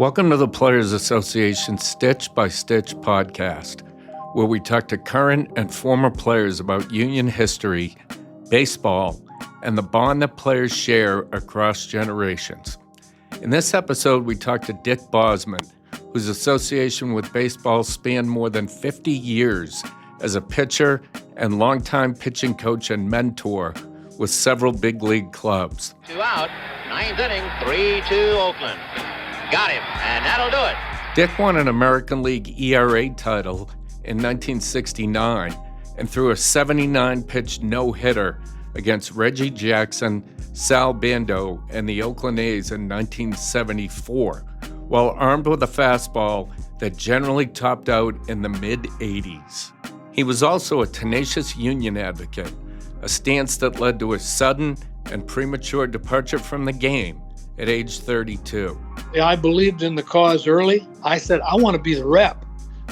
Welcome to the Players Association Stitch by Stitch podcast, where we talk to current and former players about union history, baseball, and the bond that players share across generations. In this episode, we talk to Dick Bosman, whose association with baseball spanned more than 50 years as a pitcher and longtime pitching coach and mentor with several big league clubs. 2 out, ninth inning, 3-2 Oakland. Got him, and that'll do it. Dick won an American League ERA title in 1969 and threw a 79-pitch no-hitter against Reggie Jackson, Sal Bando, and the Oakland A's in 1974, while armed with a fastball that generally topped out in the mid-80s. He was also a tenacious union advocate, a stance that led to his sudden and premature departure from the game at age 32. I believed in the cause early. I said, I want to be the rep.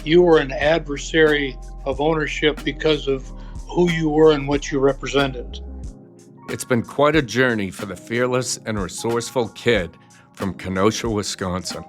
You were an adversary of ownership because of who you were and what you represented. It's been quite a journey for the fearless and resourceful kid from Kenosha, Wisconsin.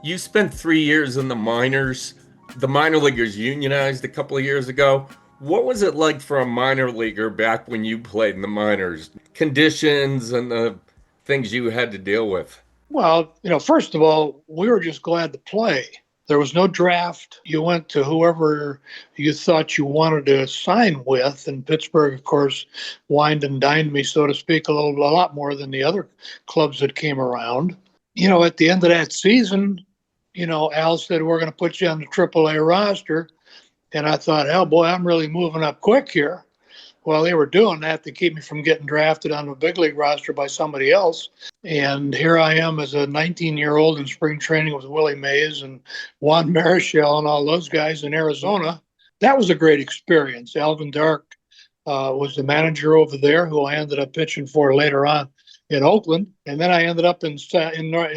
You spent 3 years in the minors. The minor leaguers unionized a couple of years ago. What was it like for a minor leaguer back when you played in the minors? Conditions and the things you had to deal with? Well, first of all, we were just glad to play. There was no draft. You went to whoever you thought you wanted to sign with. And Pittsburgh, of course, wined and dined me, so to speak, a lot more than the other clubs that came around. At the end of that season, Al said, we're going to put you on the AAA roster. And I thought, hell, boy, I'm really moving up quick here. Well, they were doing that to keep me from getting drafted on the big league roster by somebody else. And here I am as a 19-year-old in spring training with Willie Mays and Juan Marichal and all those guys in Arizona. That was a great experience. Alvin Dark was the manager over there, who I ended up pitching for later on in Oakland. And then I ended up in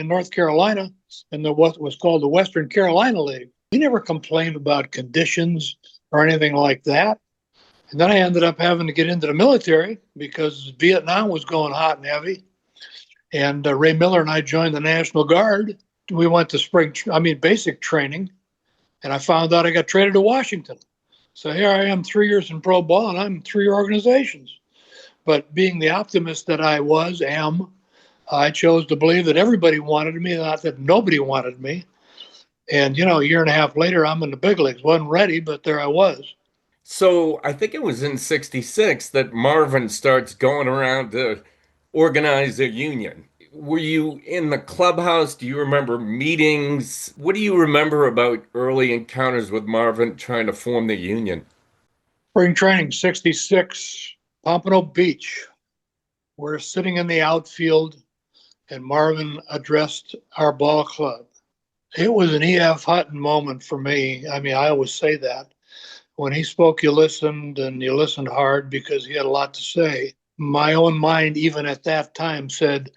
North Carolina in what was called the Western Carolina League. We never complained about conditions or anything like that. And then I ended up having to get into the military because Vietnam was going hot and heavy. And Ray Miller and I joined the National Guard. We went to basic training. And I found out I got traded to Washington. So here I am 3 years in pro ball, and I'm in 3 organizations. But being the optimist that I am, I chose to believe that everybody wanted me, not that nobody wanted me. And, a year and a half later, I'm in the big leagues. Wasn't ready, but there I was. So I think it was in 66 that Marvin starts going around to organize a union. Were you in the clubhouse? Do you remember meetings? What do you remember about early encounters with Marvin trying to form the union? Spring training, 66, Pompano Beach. We're sitting in the outfield, and Marvin addressed our ball club. It was an E.F. Hutton moment for me. I always say that. When he spoke, you listened, and you listened hard because he had a lot to say. My own mind, even at that time, said,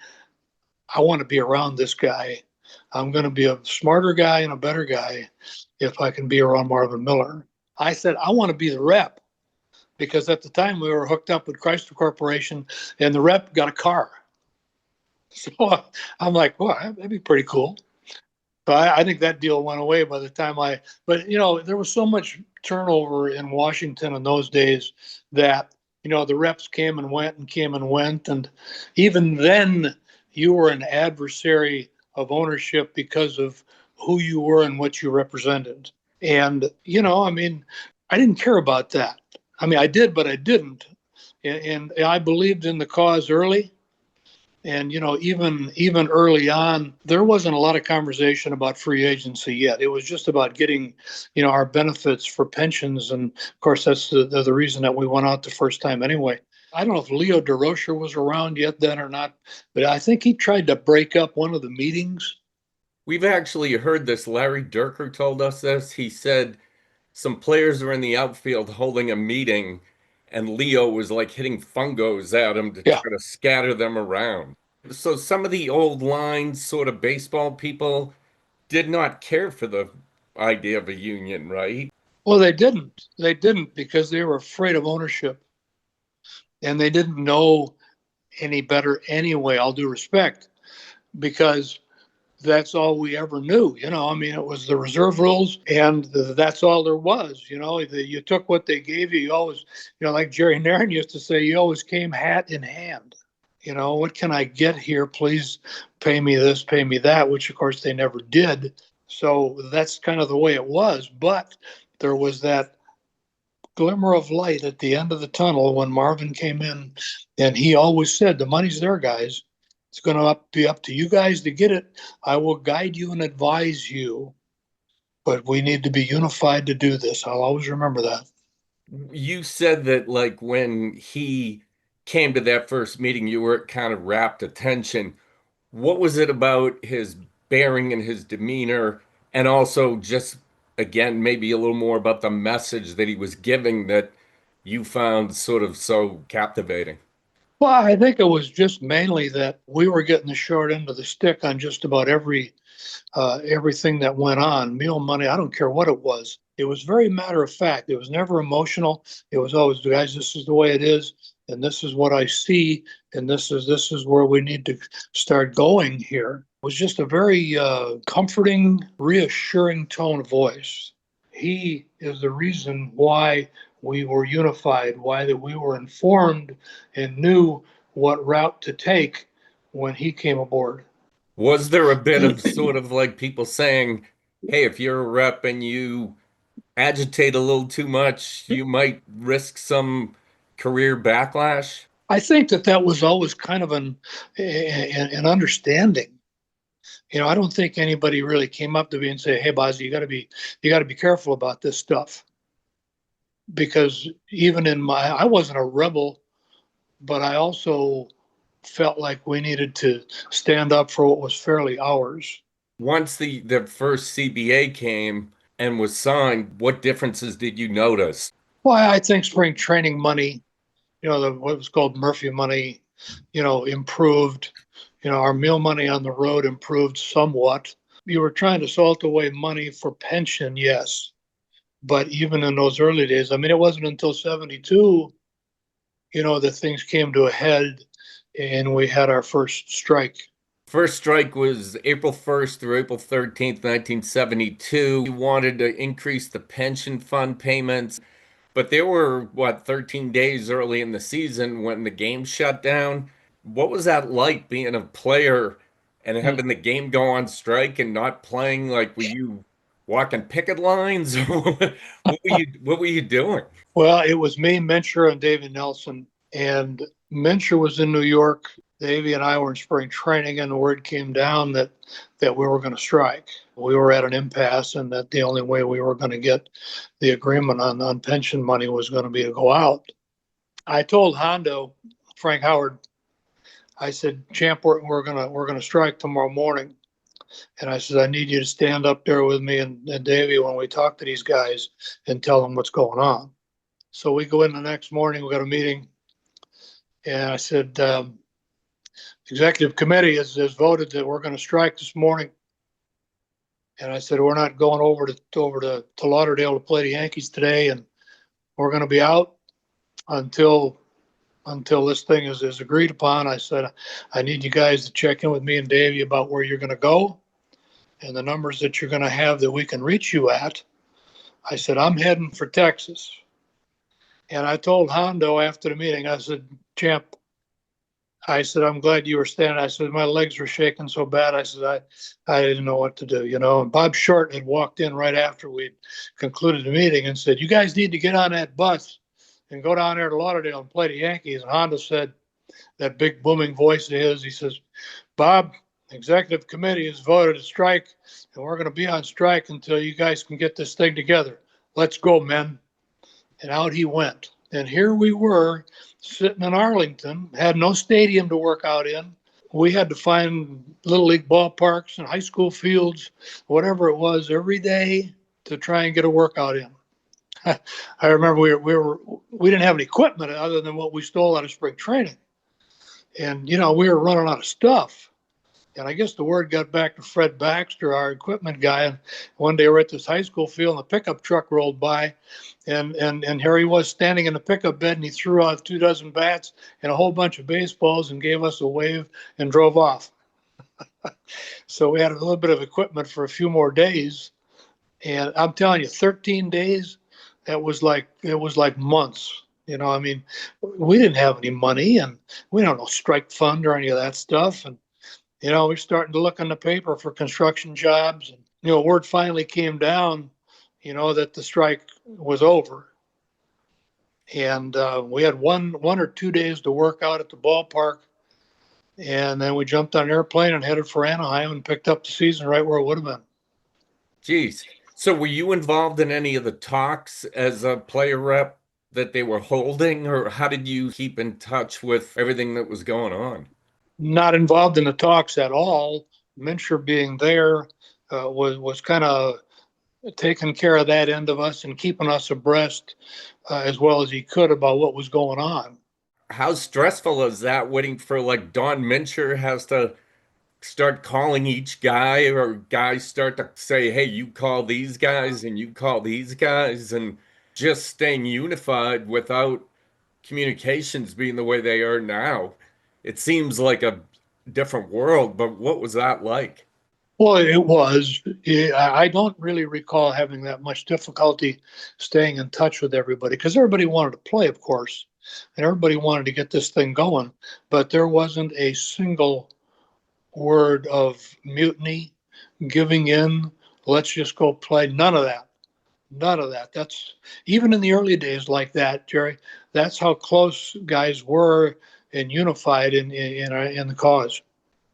I want to be around this guy. I'm going to be a smarter guy and a better guy if I can be around Marvin Miller. I said, I want to be the rep, because at the time we were hooked up with Chrysler Corporation, and the rep got a car. So I'm like, well, that'd be pretty cool. So I think that deal went away by the time but there was so much turnover in Washington in those days that, the reps came and went. And even then you were an adversary of ownership because of who you were and what you represented. And, I didn't care about that. I did, but I didn't. And I believed in the cause early. And, even early on, there wasn't a lot of conversation about free agency yet. It was just about getting, our benefits for pensions. And, of course, that's the reason that we went out the first time anyway. I don't know if Leo DeRocher was around yet then or not, but I think he tried to break up one of the meetings. We've actually heard this. Larry Durker told us this. He said some players were in the outfield holding a meeting, and Leo was like hitting fungos at him to try to scatter them around. So some of the old line sort of baseball people did not care for the idea of a union, right? Well, they didn't. They didn't because they were afraid of ownership. And they didn't know any better anyway, all due respect. because that's all we ever knew. I mean, it was the reserve rules, and that's all there was. You took what they gave you. You always, like Jerry Nairn used to say, you always came hat in hand. What can I get here? Please pay me this, pay me that, which of course they never did. So that's kind of the way it was. But there was that glimmer of light at the end of the tunnel when Marvin came in, and he always said, the money's there, guys. It's going to be up to you guys to get it. I will guide you and advise you, but we need to be unified to do this. I'll always remember that. You said that, like, when he came to that first meeting, you were kind of rapt attention. What was it about his bearing and his demeanor, and also just, again, maybe a little more about the message that he was giving that you found sort of so captivating? Well, I think it was just mainly that we were getting the short end of the stick on just about everything that went on. Meal money, I don't care what it was. It was very matter of fact. It was never emotional. It was always, guys, this is the way it is, and this is what I see, and this is where we need to start going here. It was just a very comforting, reassuring tone of voice. He is the reason why we were unified, why that we were informed and knew what route to take when he came aboard. Was there a bit of sort of like people saying, hey, if you're a rep and you agitate a little too much, you might risk some career backlash? I think that was always kind of an understanding. I don't think anybody really came up to me and say, "Hey, Bozzy, you got to be careful about this stuff." Because even I wasn't a rebel, but I also felt like we needed to stand up for what was fairly ours. Once the first CBA came and was signed, what differences did you notice? Well, I think spring training money, what was called Murphy money, improved. Our meal money on the road improved somewhat. You were trying to salt away money for pension, yes. But even in those early days, I mean, it wasn't until 72, that things came to a head and we had our first strike. First strike was April 1st through April 13th, 1972. You wanted to increase the pension fund payments, but there were, 13 days early in the season when the game shut down. What was that like being a player and having the game go on strike and not playing? Like, were you walking picket lines? What were you doing? Well, it was me, Mincher, and Davey Nelson. And Mincher was in New York. Davey and I were in spring training, and the word came down that we were going to strike. We were at an impasse, and that the only way we were going to get the agreement on pension money was going to be to go out. I told Hondo, Frank Howard, I said, "Champ, we're gonna strike tomorrow morning." And I said, "I need you to stand up there with me and Davey when we talk to these guys and tell them what's going on." So we go in the next morning, we got a meeting. And I said, executive committee has voted that we're going to strike this morning. And I said, we're not going over to Lauderdale to play the Yankees today. And we're going to be out until this thing is agreed upon. I said, I need you guys to check in with me and Davey about where you're going to go and the numbers that you're going to have that we can reach you at. I said, I'm heading for Texas. And I told Hondo after the meeting, I said, Champ, I said, I'm glad you were standing. I said, my legs were shaking so bad. I said, I didn't know what to do, And Bob Short had walked in right after we'd concluded the meeting and said, you guys need to get on that bus and go down there to Lauderdale and play the Yankees. And Hondo said, that big booming voice of his, he says, Bob, executive committee has voted to strike, and we're going to be on strike until you guys can get this thing together. Let's go, men. And out he went. And here we were sitting in Arlington, had no stadium to work out in. We had to find little league ballparks and high school fields, whatever it was, every day to try and get a workout in. I remember we didn't have any equipment other than what we stole out of spring training. And, we were running out of stuff. And I guess the word got back to Fred Baxter, our equipment guy. And one day we're at this high school field and a pickup truck rolled by. And here he was standing in the pickup bed, and he threw out 24 bats and a whole bunch of baseballs and gave us a wave and drove off. So we had a little bit of equipment for a few more days. And I'm telling you, 13 days, it was like months. I mean, we didn't have any money and we don't know strike fund or any of that stuff. And, we're starting to look in the paper for construction jobs. And, word finally came down, that the strike was over. And we had one or 2 days to work out at the ballpark. And then we jumped on an airplane and headed for Anaheim and picked up the season right where it would have been. Geez. So were you involved in any of the talks as a player rep that they were holding, or how did you keep in touch with everything that was going on? Not involved in the talks at all. Mincher being there was kind of taking care of that end of us and keeping us abreast as well as he could about what was going on. How stressful is that, waiting for like Don Mincher has to start calling each guy, or guys start to say, hey, you call these guys and you call these guys, and just staying unified without communications being the way they are now? It seems like a different world, but what was that like? Well, it was. I don't really recall having that much difficulty staying in touch with everybody because everybody wanted to play, of course, and everybody wanted to get this thing going. But there wasn't a single word of mutiny, giving in, let's just go play. None of that. None of that. That's even in the early days like that, Jerry. That's how close guys were and unified in the cause.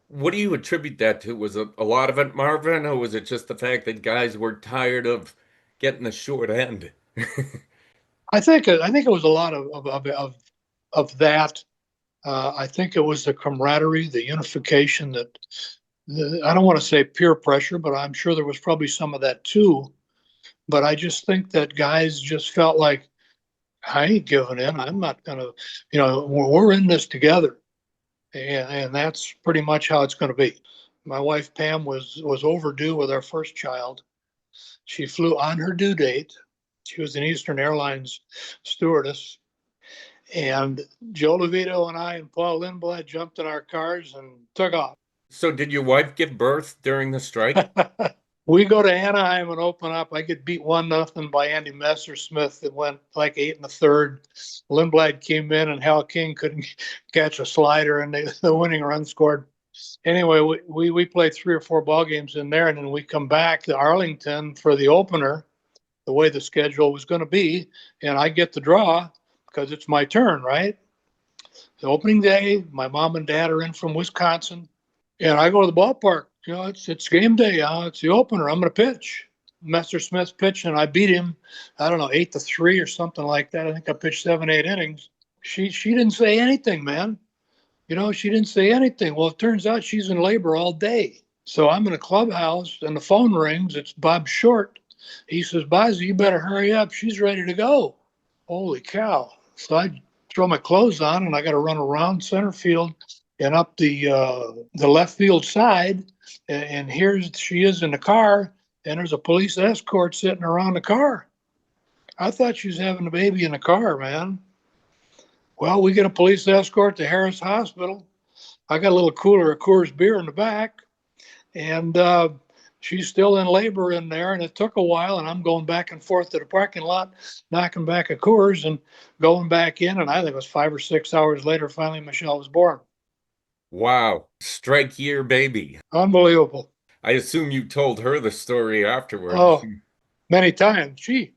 What do you attribute that to? Was it a lot of it, Marvin, or was it just the fact that guys were tired of getting the short end? I think it was a lot of that. I think it was the camaraderie, the unification I don't want to say peer pressure, but I'm sure there was probably some of that too. But I just think that guys just felt like, I ain't giving in. I'm not going to, we're in this together. And that's pretty much how it's going to be. My wife, Pam, was overdue with our first child. She flew on her due date. She was an Eastern Airlines stewardess. And Joe Levito and I and Paul Lindblad jumped in our cars and took off. So did your wife give birth during the strike? We go to Anaheim and open up. I get beat 1-0 by Andy Messersmith. It went like 8 1/3. Lindblad came in and Hal King couldn't catch a slider, and the winning run scored. Anyway, we played 3 or 4 ball games in there, and then we come back to Arlington for the opener, the way the schedule was going to be, and I get the draw because it's my turn, right? The opening day, my mom and dad are in from Wisconsin, and I go to the ballpark. It's game day. It's the opener. I'm going to pitch. Messersmith pitched, and I beat him, I don't know, 8-3 or something like that. I think I pitched 7-8 innings. She didn't say anything, man. She didn't say anything. Well, it turns out she's in labor all day. So I'm in the clubhouse, and the phone rings. It's Bob Short. He says, Bozzy, you better hurry up. She's ready to go. Holy cow. So I throw my clothes on, and I got to run around center field and up the left field side. And here she is in the car, and there's a police escort sitting around the car. I thought she was having a baby in the car, man. Well, we get a police escort to Harris Hospital. I got a little cooler of Coors beer in the back, and she's still in labor in there, and it took a while, and I'm going back and forth to the parking lot, knocking back a Coors and going back in, and I think it was 5 or 6 hours later, finally Michelle was born. Wow. Strike year baby. Unbelievable. I assume you told her the story afterwards. Oh, many times. We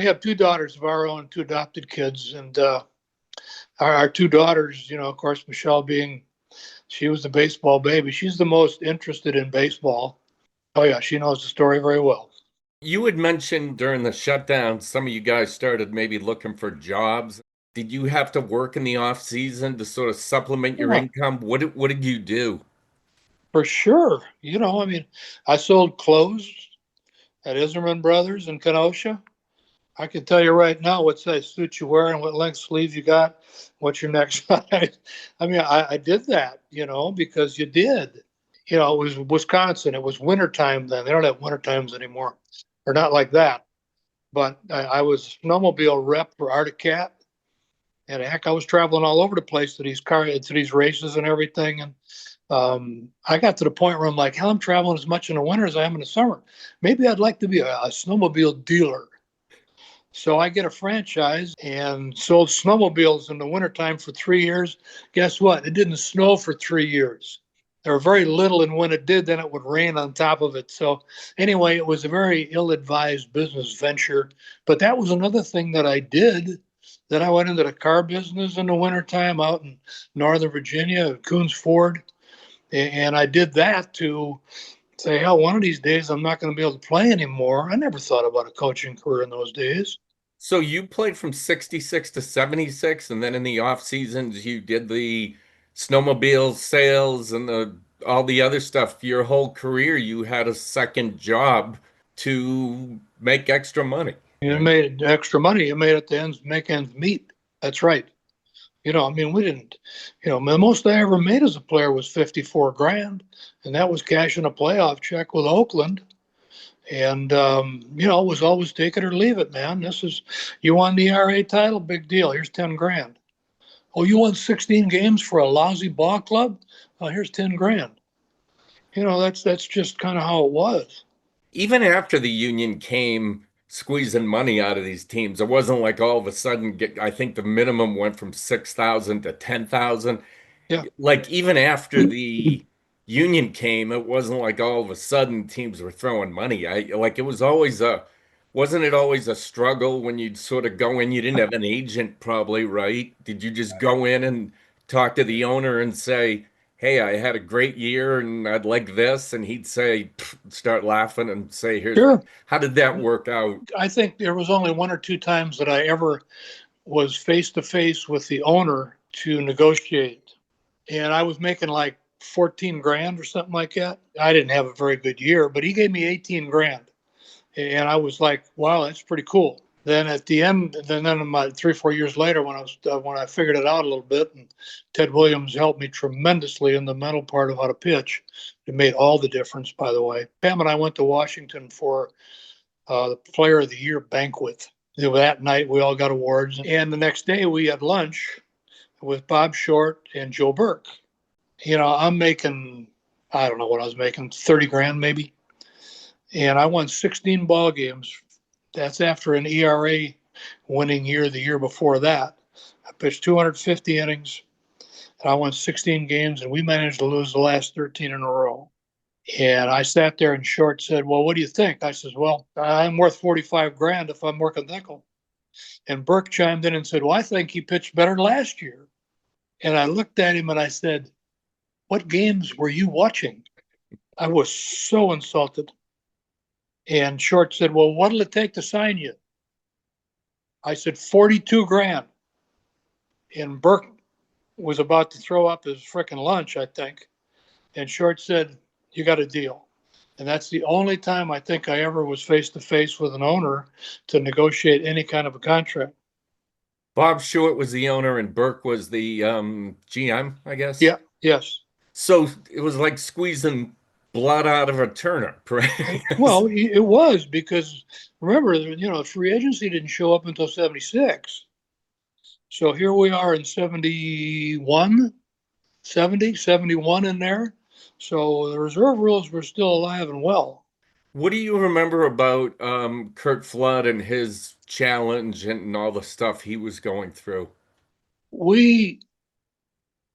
have 2 daughters of our own, 2 adopted kids, and our 2 daughters, of course, Michelle she was the baseball baby. She's the most interested in baseball. Oh, yeah, she knows the story very well. You had mentioned during the shutdown, some of you guys started maybe looking for jobs. Did you have to work in the off season to sort of supplement your income? What did you do? For sure. I sold clothes at Iserman Brothers in Kenosha. I can tell you right now what size suit you're wearing, what length sleeve you got, what's your next size. I did that, because you did. It was Wisconsin. It was wintertime then. They don't have winter times anymore, or not like that. But I was snowmobile rep for Arctic Cat. And heck, I was traveling all over the place to these races and everything. And I got to the point where I'm like, hell, I'm traveling as much in the winter as I am in the summer. Maybe I'd like to be a snowmobile dealer. So I get a franchise and sold snowmobiles in the wintertime for 3 years. Guess what? It didn't snow for 3 years. There were very little, and when it did, then it would rain on top of it. So anyway, it was a very ill-advised business venture. But that was another thing that I did. Then I went into the car business in the wintertime out in Northern Virginia, Coons Ford. And I did that to say, hell, one of these days I'm not going to be able to play anymore. I never thought about a coaching career in those days. So you played from 66 to 76, and then in the off seasons you did the snowmobile sales and the all the other stuff. Your whole career you had a second job to make extra money, You right? made extra money. You made it to make ends meet. That's right. I mean, we didn't, the most I ever made as a player was 54 grand, and that was cashing a playoff check with Oakland. And, it was always take it or leave it, man. You won the ERA title, big deal. Here's 10 grand. Oh, you won 16 games for a lousy ball club? Oh, here's 10 grand. That's just kind of how it was. Even after the union came squeezing money out of these teams, it wasn't like all of a sudden I think the minimum went from 6,000 to 10,000. Yeah. Like even after the union came, it wasn't like all of a sudden teams were throwing money. I like it was always a wasn't it always a struggle when you'd sort of go in? You didn't have an agent probably, right? Did you just go in and talk to the owner and say, "Hey, I had a great year and I'd like this," and he'd say, start laughing and say, "Here's Sure. how did that work out?" I think there was only one or two times that I ever was face to face with the owner to negotiate. And I was making like 14 grand or something like that. I didn't have a very good year, but he gave me 18 grand. And I was like, wow, that's pretty cool. Then at the end, then my 3 or 4 years later, when I figured it out a little bit, and Ted Williams helped me tremendously in the mental part of how to pitch. It made all the difference, by the way. Pam and I went to Washington for the Player of the Year banquet. That night, we all got awards, and the next day we had lunch with Bob Short and Joe Burke. I'm making, I don't know what I was making, 30 grand maybe. And I won 16 ball games. That's after an ERA winning year the year before that. I pitched 250 innings, and I won 16 games, and we managed to lose the last 13 in a row. And I sat there and Short said, well, what do you think? I says, well, I'm worth 45 grand if I'm working nickel. And Burke chimed in and said, well, I think he pitched better last year. And I looked at him and I said, what games were you watching? I was so insulted. And Short said, well, what'll it take to sign you? I said, 42 grand. And Burke was about to throw up his frickin' lunch, I think. And Short said, you got a deal. And that's the only time I think I ever was face to face with an owner to negotiate any kind of a contract. Bob Short was the owner and Burke was the GM, I guess. Yeah, yes. So it was like squeezing blood out of a turnip, right? Well, it was because remember, free agency didn't show up until 76. So here we are in 71, 70, 71 in there. So the reserve rules were still alive and well. What do you remember about Kurt Flood and his challenge and all the stuff he was going through? We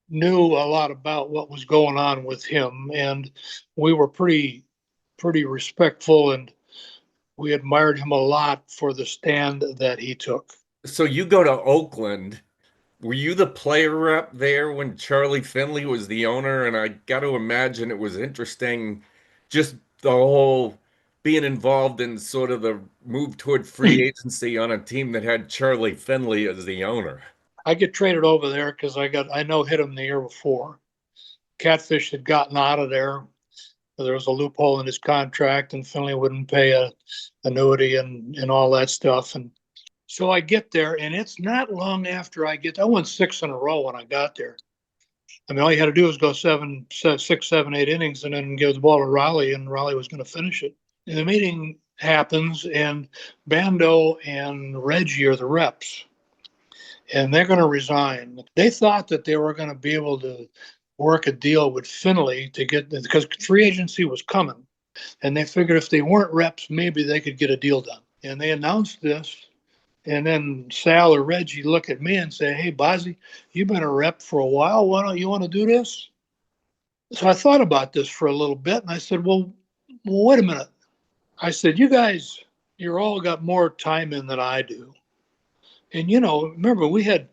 knew a lot about what was going on with him, and we were pretty respectful, and we admired him a lot for the stand that he took. So you go to Oakland. Were you the player rep there when Charlie Finley was the owner? And I got to imagine it was interesting, just the whole being involved in sort of the move toward free agency on a team that had Charlie Finley as the owner. I get traded over there because I know hit him the year before. Catfish had gotten out of there. There was a loophole in his contract, and Finley wouldn't pay a annuity and all that stuff. And so I get there, and it's not long after I won 6 in a row when I got there. I mean, all you had to do was go 6, 7, 8 innings and then give the ball to Raleigh, and Raleigh was going to finish it. And the meeting happens, and Bando and Reggie are the reps, and they're going to resign. They thought that they were going to be able to work a deal with Finley to get, because free agency was coming. And they figured if they weren't reps, maybe they could get a deal done. And they announced this. And then Sal or Reggie look at me and say, "Hey, Bozzy, you've been a rep for a while. Why don't you want to do this?" So I thought about this for a little bit, and I said, well, wait a minute. I said, you guys, you're all got more time in than I do. And remember we had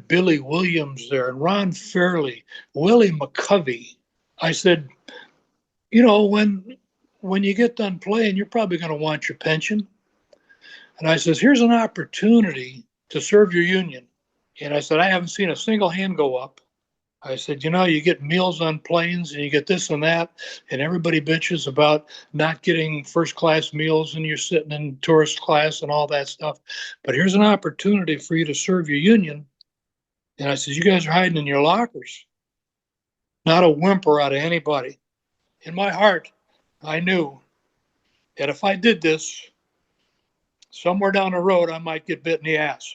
Billy Williams there and Ron Fairley, Willie McCovey. I said, when you get done playing, you're probably going to want your pension. And I says, here's an opportunity to serve your union. And I said, I haven't seen a single hand go up. I said, you get meals on planes and you get this and that, and everybody bitches about not getting first class meals and you're sitting in tourist class and all that stuff. But here's an opportunity for you to serve your union. And I said, you guys are hiding in your lockers. Not a whimper out of anybody. In my heart, I knew that if I did this, somewhere down the road, I might get bit in the ass.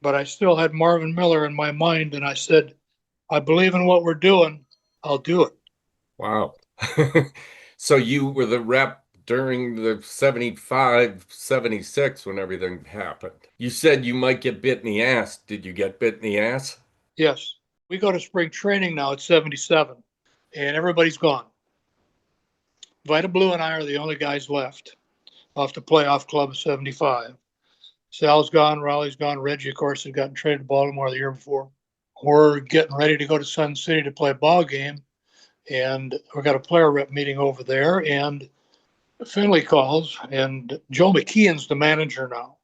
But I still had Marvin Miller in my mind, and I said, I believe in what we're doing. I'll do it. Wow. So you were the rep during the 75, 76 when everything happened. You said you might get bit in the ass. Did you get bit in the ass? Yes. We go to spring training now at 77, and everybody's gone. Vita Blue and I are the only guys left off the playoff club of 75. Sal's gone, Raleigh's gone, Reggie, of course, had gotten traded to Baltimore the year before. We're getting ready to go to Sun City to play a ball game, and we got a player rep meeting over there, and Finley calls, and Joe McKeon's the manager now.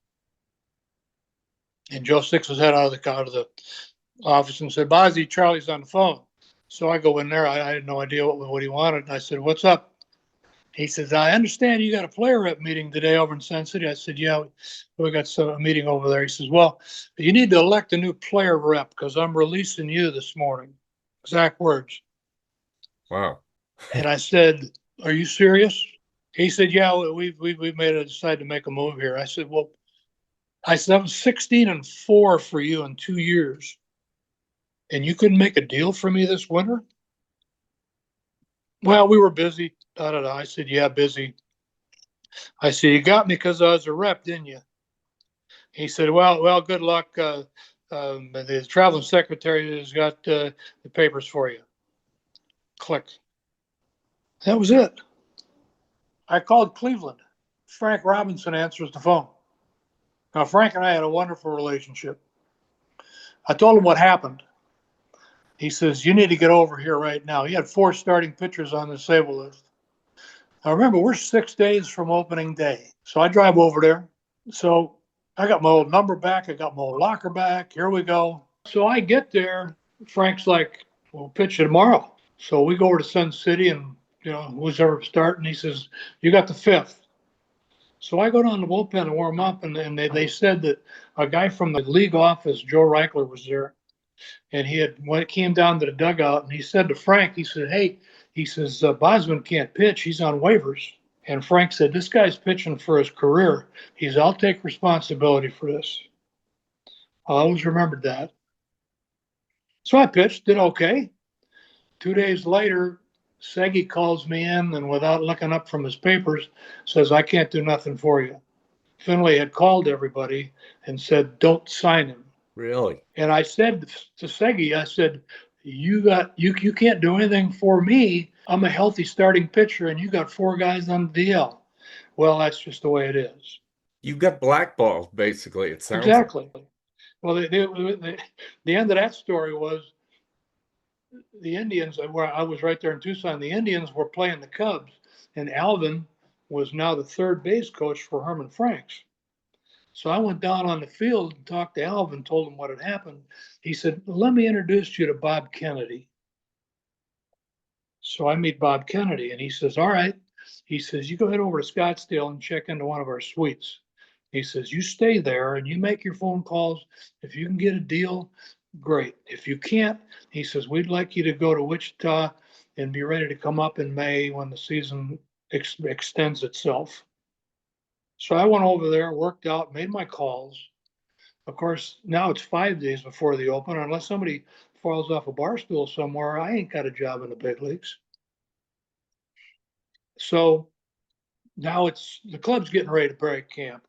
And Joe sticks his head out of the office and said, Bozzy, Charlie's on the phone. So I go in there. I had no idea what he wanted. And I said, what's up? He says, I understand you got a player rep meeting today over in Sun City. I said, yeah, we got a meeting over there. He says, well, you need to elect a new player rep because I'm releasing you this morning. Exact words. Wow. And I said, are you serious? He said, yeah, we've decided to make a move here. I said, well, that was 16-4 for you in 2 years. And you couldn't make a deal for me this winter? Well, we were busy. I said, yeah, busy. I said, you got me because I was a rep, didn't you? He said, well, good luck. The traveling secretary has got the papers for you. Click. That was it. I called Cleveland. Frank Robinson answers the phone. Now, Frank and I had a wonderful relationship. I told him what happened. He says, you need to get over here right now. He had 4 starting pitchers on the disabled list. Now, remember, we're 6 days from opening day. So I drive over there. So I got my old number back. I got my old locker back. Here we go. So I get there. Frank's like, we'll pitch you tomorrow. So we go over to Sun City and, who's ever starting. He says, you got the 5th. So I go down to the bullpen to warm up, and they said that a guy from the league office, Joe Reichler, was there. And when it came down to the dugout, and he said to Frank, he said, hey, he says, Bosman can't pitch. He's on waivers. And Frank said, this guy's pitching for his career. I'll take responsibility for this. I always remembered that. So I pitched, did okay. 2 days later, Seggy calls me in and without looking up from his papers, says, I can't do nothing for you. Finley had called everybody and said, don't sign him. Really? And I said to Seggy, I said, you can't do anything for me. I'm a healthy starting pitcher and you got 4 guys on the DL. Well, that's just the way it is. You got blackballed, basically, it sounds exactly. Like. Well, the end of that story was the Indians, where I was right there in Tucson, the Indians were playing the Cubs, and Alvin was now the third base coach for Herman Franks. So I went down on the field and talked to Alvin, told him what had happened. He said, let me introduce you to Bob Kennedy. So I meet Bob Kennedy, and he says, all right. He says, you go head over to Scottsdale and check into one of our suites. He says, you stay there and you make your phone calls. If you can get a deal, great. If you can't, he says, we'd like you to go to Wichita and be ready to come up in May when the season extends itself. So I went over there, worked out, made my calls. Of course, now it's 5 days before the Open. Unless somebody falls off a bar stool somewhere, I ain't got a job in the big leagues. So now it's the club's getting ready to break camp.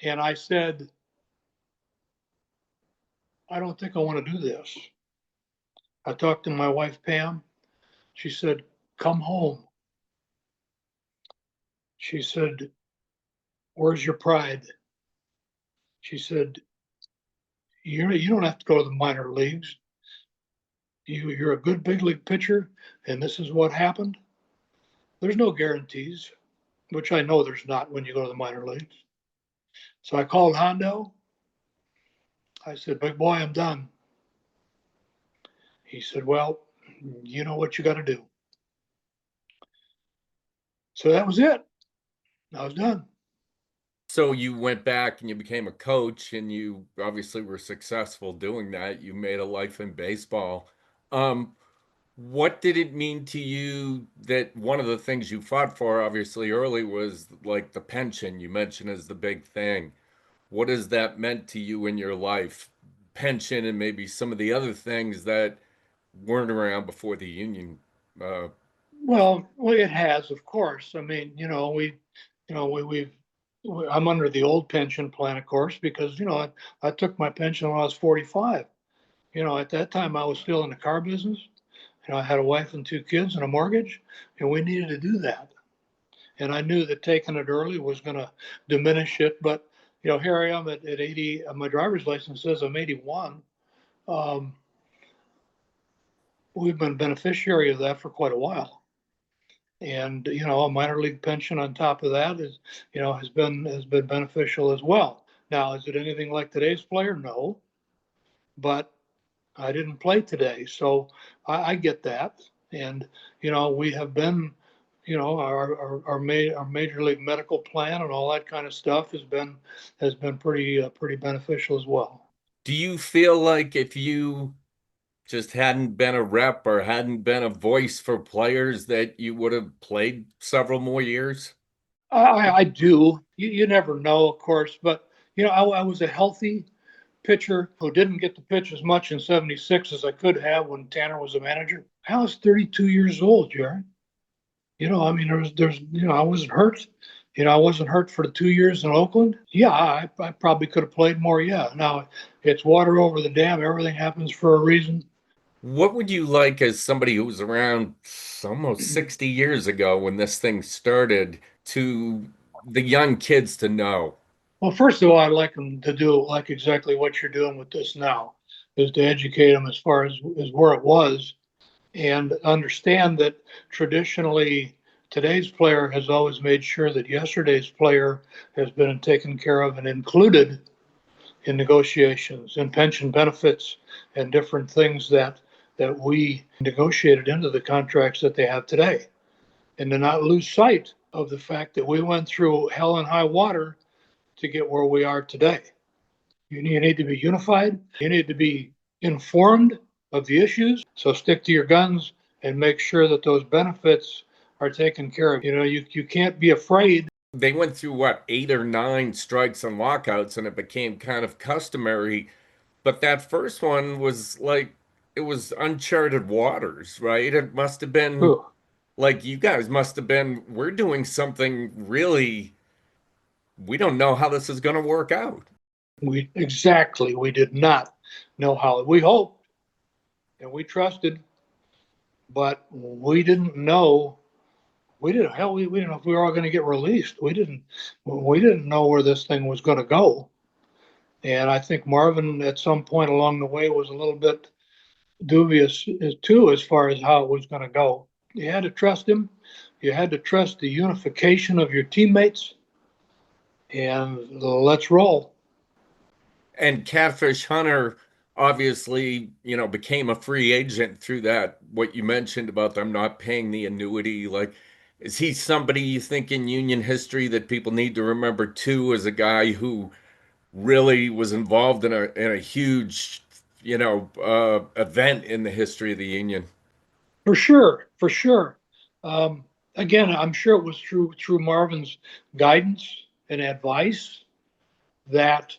And I said, I don't think I want to do this. I talked to my wife, Pam. She said, come home. She said, where's your pride? She said, you don't have to go to the minor leagues. You're a good big league pitcher, and this is what happened. There's no guarantees, which I know there's not when you go to the minor leagues. So I called Hondo. I said, big boy, I'm done. He said, well, you know what you got to do. So that was it. I was done. So you went back and you became a coach, and you obviously were successful doing that. You made a life in baseball. What did it mean to you that one of the things you fought for, obviously, early was like the pension you mentioned as the big thing? What has that meant to you in your life? Pension and maybe some of the other things that weren't around before the union. Well, it has, of course. I mean, I'm under the old pension plan, of course, because I took my pension when I was 45. At that time I was still in the car business. I had a wife and 2 kids and a mortgage, and we needed to do that. And I knew that taking it early was going to diminish it. But here I am at 80. My driver's license says I'm 81. We've been beneficiary of that for quite a while. And a minor league pension on top of that has been beneficial as well. Now, is it anything like today's player? No, but I didn't play today, so I get that. And we have been, our major league medical plan and all that kind of stuff has been pretty beneficial as well. Do you feel like if you just hadn't been a rep or hadn't been a voice for players that you would have played several more years? I do. You never know, of course, but I was a healthy pitcher who didn't get to pitch as much in '76 as I could have when Tanner was a manager. I was 32 years old, Jerry. I mean, I wasn't hurt. I wasn't hurt for the 2 years in Oakland. Yeah, I probably could have played more. Yeah. Now it's water over the dam. Everything happens for a reason. What would you like as somebody who was around almost 60 years ago when this thing started to the young kids to know? Well, first of all, I'd like them to do like exactly what you're doing with this now, is to educate them as far as where it was, and understand that traditionally today's player has always made sure that yesterday's player has been taken care of and included in negotiations and pension benefits and different things that we negotiated into the contracts that they have today, and to not lose sight of the fact that we went through hell and high water to get where we are today. You need to be unified. You need to be informed of the issues. So stick to your guns and make sure that those benefits are taken care of. You can't be afraid. They went through what, 8 or 9 strikes and lockouts, and it became kind of customary. But that first one was like, it was uncharted waters, right? It must have been Ooh, like you guys must have been, we're doing something really, we don't know how this is going to work out. we did not know how. We hoped and we trusted, but we didn't know. We didn't know if we were all going to get released. We didn't know where this thing was going to go. And I think Marvin at some point along the way was a little bit dubious too, as far as how it was going to go. You had to trust him. You had to trust the unification of your teammates, and let's roll. And Catfish Hunter obviously, became a free agent through that, what you mentioned about them not paying the annuity. Like, is he somebody you think in union history that people need to remember too, as a guy who really was involved in a huge, event in the history of the union? For sure, for sure. Again, I'm sure it was through Marvin's guidance and advice that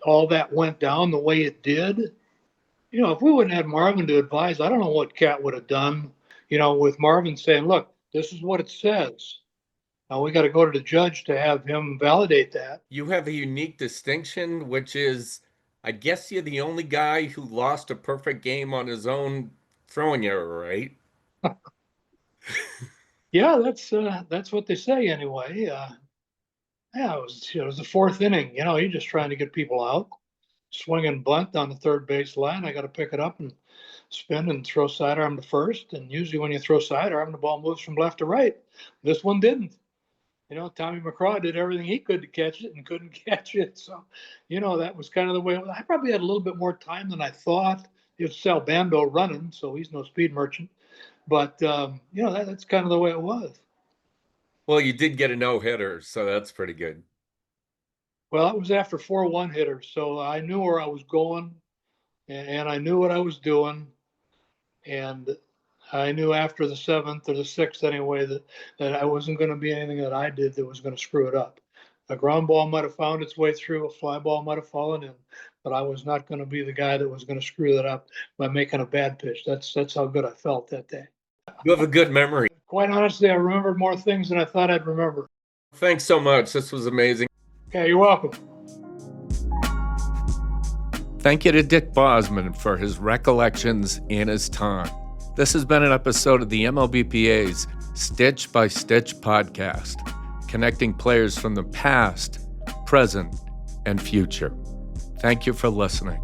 all that went down the way it did, if we wouldn't have Marvin to advise, I don't know what Cat would have done, with Marvin saying, look, this is what it says. Now we got to go to the judge to have him validate that. You have a unique distinction, which is, I guess you're the only guy who lost a perfect game on his own throwing error, right? Yeah, that's what they say anyway. Yeah, it was the fourth inning. You're just trying to get people out. Swinging bunt on the third base line. I got to pick it up and spin and throw sidearm to first. And usually when you throw sidearm, the ball moves from left to right. This one didn't. Tommy McCraw did everything he could to catch it and couldn't catch it. So, that was kind of the way it was. I probably had a little bit more time than I thought. It was Sal Bando running, so he's no speed merchant. But, that's kind of the way it was. Well, you did get a no-hitter, so that's pretty good. Well, it was after 4 1-hitters, so I knew where I was going, and I knew what I was doing. And I knew after the 7th or the 6th anyway that I wasn't going to be anything that I did that was going to screw it up. A ground ball might have found its way through, a fly ball might have fallen in, but I was not going to be the guy that was going to screw that up by making a bad pitch. That's how good I felt that day. You have a good memory. Quite honestly, I remembered more things than I thought I'd remember. Thanks so much. This was amazing. Okay, you're welcome. Thank you to Dick Bosman for his recollections and his time. This has been an episode of the MLBPA's Stitch by Stitch podcast, connecting players from the past, present, and future. Thank you for listening.